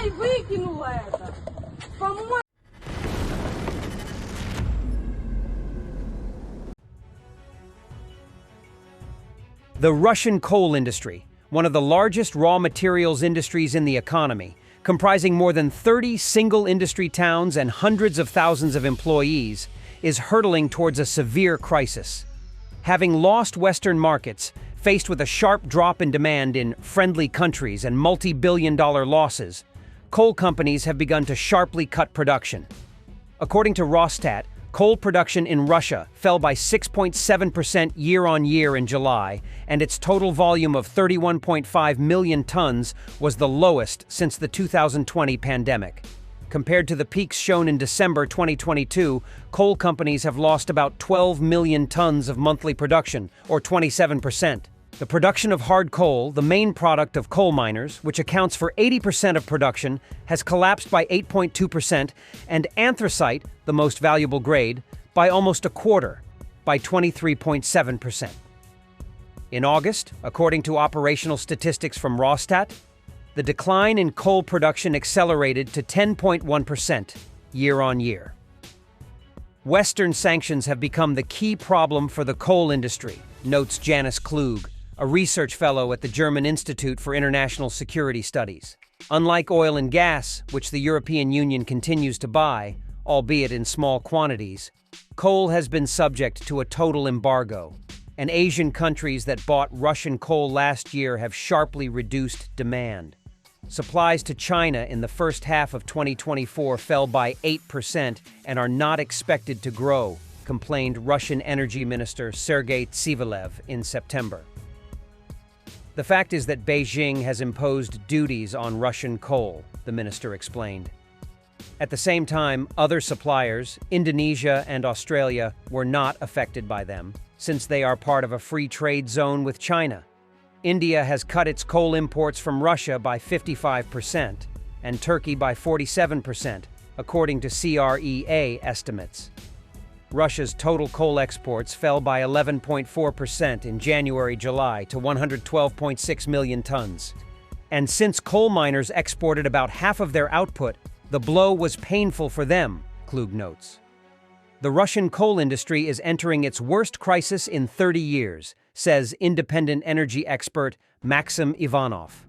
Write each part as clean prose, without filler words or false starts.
и выкинула это. По-моему. The Russian coal industry, one of the largest raw materials industries in the economy, comprising more than 30 single industry towns and hundreds of thousands of employees, is hurtling towards a severe crisis. Having lost Western markets, faced with a sharp drop in demand in friendly countries and multi-billion-dollar losses, coal companies have begun to sharply cut production. According to Rosstat, coal production in Russia fell by 6.7% year-on-year in July, and its total volume of 31.5 million tons was the lowest since the 2020 pandemic. Compared to the peaks shown in December 2022, coal companies have lost about 12 million tons of monthly production, or 27%. The production of hard coal, the main product of coal miners, which accounts for 80% of production, has collapsed by 8.2%, and anthracite, the most valuable grade, by almost a quarter, by 23.7%. In August, according to operational statistics from Rosstat, the decline in coal production accelerated to 10.1% year-on-year. Western sanctions have become the key problem for the coal industry, notes Janice Klug, a research fellow at the German Institute for International Security Studies. Unlike oil and gas, which the European Union continues to buy, albeit in small quantities, coal has been subject to a total embargo, and Asian countries that bought Russian coal last year have sharply reduced demand. Supplies to China in the first half of 2024 fell by 8% and are not expected to grow, complained Russian Energy Minister Sergei Tsivilev in September. The fact is that Beijing has imposed duties on Russian coal, the minister explained. At the same time, other suppliers, Indonesia and Australia, were not affected by them, since they are part of a free trade zone with China. India has cut its coal imports from Russia by 55% and Turkey by 47%, according to CREA estimates. Russia's total coal exports fell by 11.4% in January-July to 112.6 million tons. And since coal miners exported about half of their output, the blow was painful for them, Klug notes. The Russian coal industry is entering its worst crisis in 30 years, says independent energy expert Maxim Ivanov.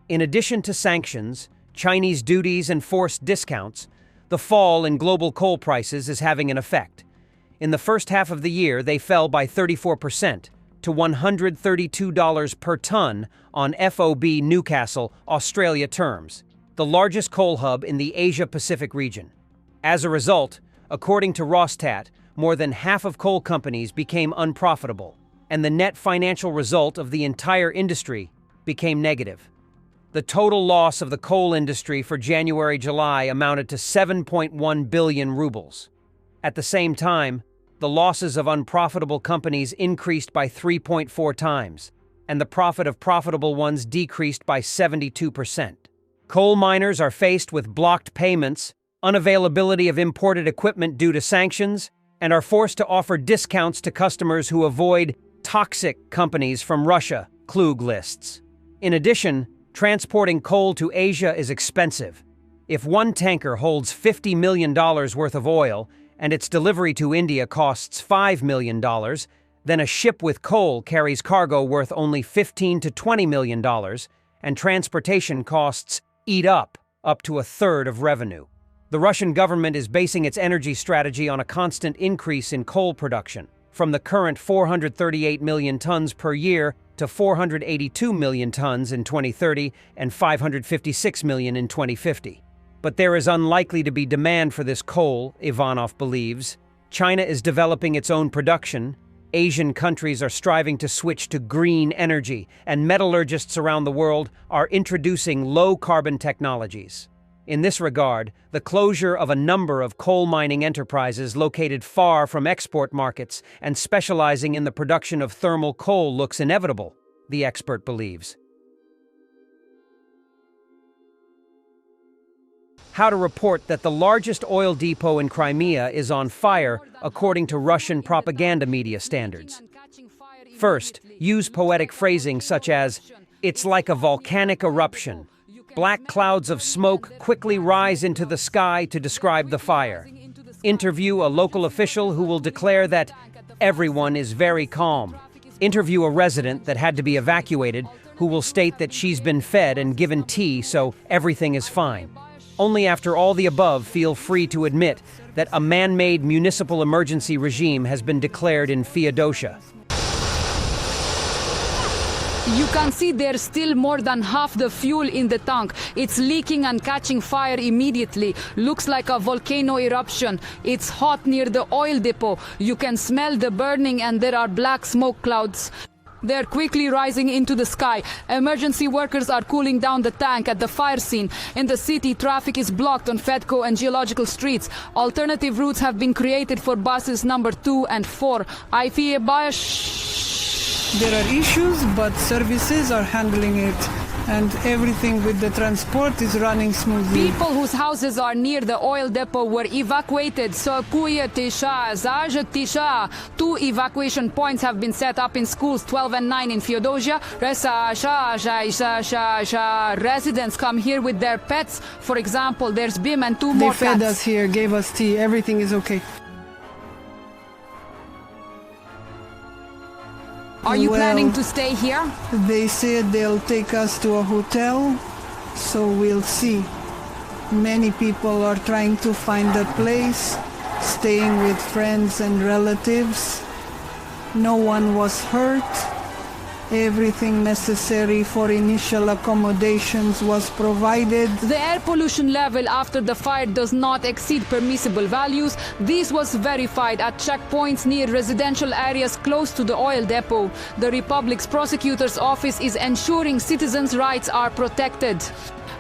In addition to sanctions, Chinese duties and forced discounts, the fall in global coal prices is having an effect. In the first half of the year, they fell by 34% to $132 per ton on FOB Newcastle, Australia terms, the largest coal hub in the Asia-Pacific region. As a result, according to Rosstat, more than half of coal companies became unprofitable, and the net financial result of the entire industry became negative. The total loss of the coal industry for January-July amounted to 7.1 billion rubles. At the same time, the losses of unprofitable companies increased by 3.4 times, and the profit of profitable ones decreased by 72%. Coal miners are faced with blocked payments, unavailability of imported equipment due to sanctions, and are forced to offer discounts to customers who avoid toxic companies from Russia, Klug lists. In addition, transporting coal to Asia is expensive. If one tanker holds $50 million worth of oil and its delivery to India costs $5 million, then a ship with coal carries cargo worth only $15 to $20 million, and transportation costs eat up to a third of revenue. The Russian government is basing its energy strategy on a constant increase in coal production, from the current 438 million tons per year to 482 million tons in 2030 and 556 million in 2050. But there is unlikely to be demand for this coal, Ivanov believes. China is developing its own production, Asian countries are striving to switch to green energy, and metallurgists around the world are introducing low-carbon technologies. In this regard, the closure of a number of coal mining enterprises located far from export markets and specializing in the production of thermal coal looks inevitable, the expert believes. How to report that the largest oil depot in Crimea is on fire according to Russian propaganda media standards. First, use poetic phrasing such as, "It's like a volcanic eruption," Black clouds of smoke quickly rise into the sky to describe the fire. Interview a local official who will declare that everyone is very calm. Interview a resident that had to be evacuated who will state that she's been fed and given tea, so everything is fine. Only after all the above, feel free to admit that a man-made municipal emergency regime has been declared in Feodosia. You can see there's still more than half the fuel in the tank. It's leaking and catching fire immediately. Looks like a volcano eruption. It's hot near the oil depot. You can smell the burning and there are black smoke clouds. They're quickly rising into the sky. Emergency workers are cooling down the tank at the fire scene. In the city, traffic is blocked on Fedco and Geological streets. Alternative routes have been created for buses number 2 and 4. There are issues, but services are handling it, and everything with the transport is running smoothly. People whose houses are near the oil depot were evacuated. So 2 evacuation points have been set up in schools 12 and 9 in Feodosia. Residents come here with their pets. For example, there's Bim and 2 more They fed cats. us here, gave us tea, everything is okay. Are you planning to stay here? They said they'll take us to a hotel, so we'll see. Many people are trying to find a place, staying with friends and relatives. No one was hurt. Everything necessary for initial accommodations was provided. The air pollution level after the fire does not exceed permissible values. This was verified at checkpoints near residential areas close to the oil depot. The Republic's prosecutor's office is ensuring citizens' rights are protected.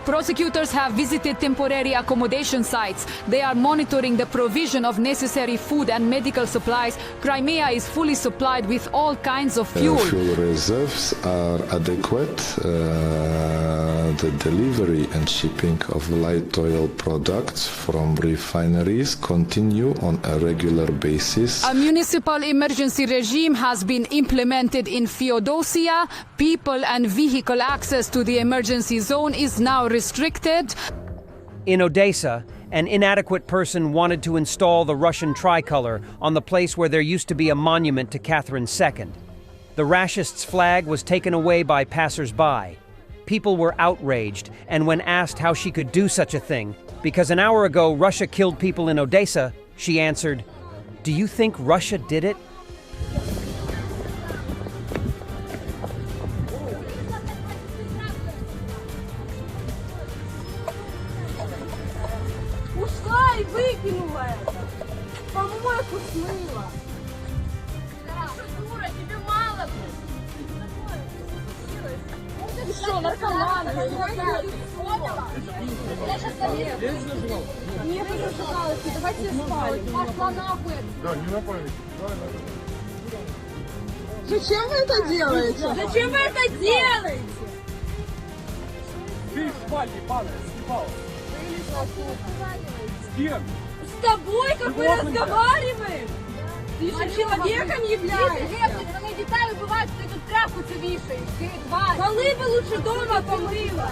Prosecutors have visited temporary accommodation sites. They are monitoring the provision of necessary food and medical supplies. Crimea is fully supplied with all kinds of fuel. Fuel reserves are adequate. The delivery and shipping of light oil products from refineries continue on a regular basis. A municipal emergency regime has been implemented in Feodosia. People and vehicle access to the emergency zone is now restricted. In Odesa, an inadequate person wanted to install the Russian tricolor on the place where there used to be a monument to Catherine II. The Rashists' flag was taken away by passers-by. People were outraged, and when asked how she could do such a thing, because an hour ago Russia killed people in Odesa, she answered, "Do you think Russia did it?" Ушла и выкинула это. Помойку смыла. Дура, тебе мало было. Ты что, наркоман? Я сейчас заеду. Не зажигалась, давайте спать. Пошла нахуй. Да, не напали. Зачем вы это делаете? Зачем вы это делаете? Ты спать не падай, съебал. С кем? С тобой, как мы разговариваем? Ты же человеком являешься. Вони дітей вбивають, ти тут тряпку цю вішаєш. Ти тварь. Коли би лучше дома помила?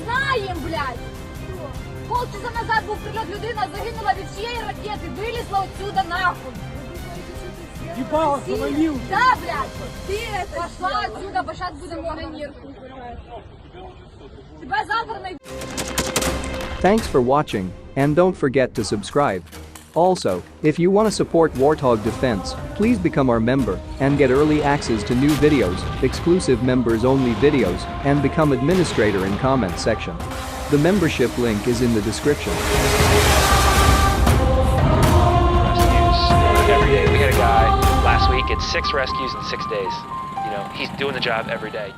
Знаєм, блядь. Полчаса назад був прильот, людина загинула від чиєї ракети, вилізла отсюда нахуй. Ебало, завалил. Да, блядь. Ти пошла отсюда, бо зараз будемо на нірку. Тебе завтра найдуть. Thanks for watching, and don't forget to subscribe. Also, if you want to support Warthog Defense, please become our member and get early access to new videos, exclusive members-only videos, and become administrator in comment section. The membership link is in the description. Rescues every day. We had a guy last week, it's 6 rescues in 6 days. You know, he's doing the job every day.